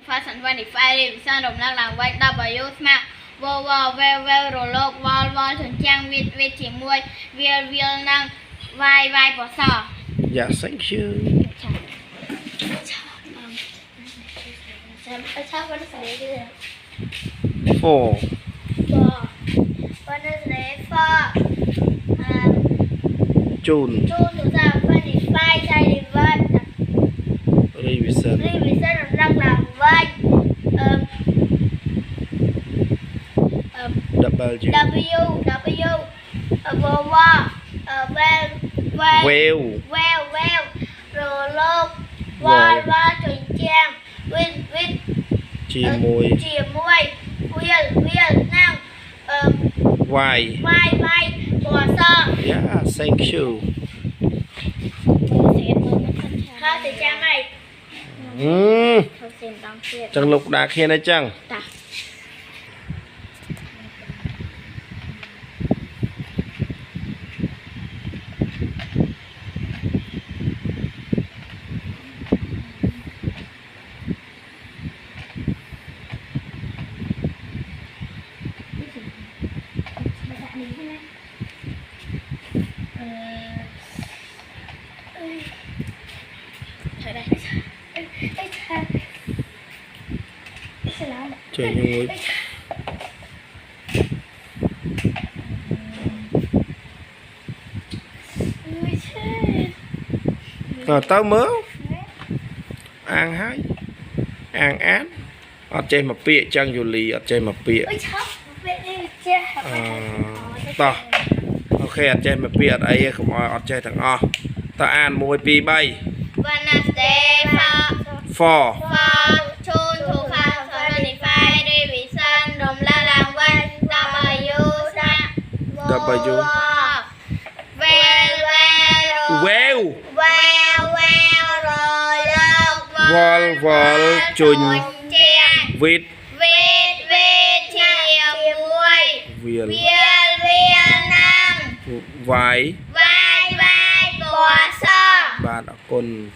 phát sản văn để phai đi sang đồng lăng làng quay đập vào yếu mà vô vô veo veo rồi lộc vol vol thuần trang việt việt chỉ môi việt việt năng vai vai bỏ sò dạ thank you four June revision W rồi lô va chuyển trang with chia môi viên năng vai vai bò so yeah thank you ha thì cha mày chẳng lục đã khen đấy chăng trời ơi tao mớ ăn hái ăn án ở trên mà bịa chăng dù lì ở trên mà bịa to ok ở trên mà bịa đây không ở trên thằng o ta ăn môi pi bay for chôn thủ khang phá đi phai đi vì san đồng la làng quay W well rồi vol vol chùn vịt chia muôi viền năng vải vai bò so bạn ở con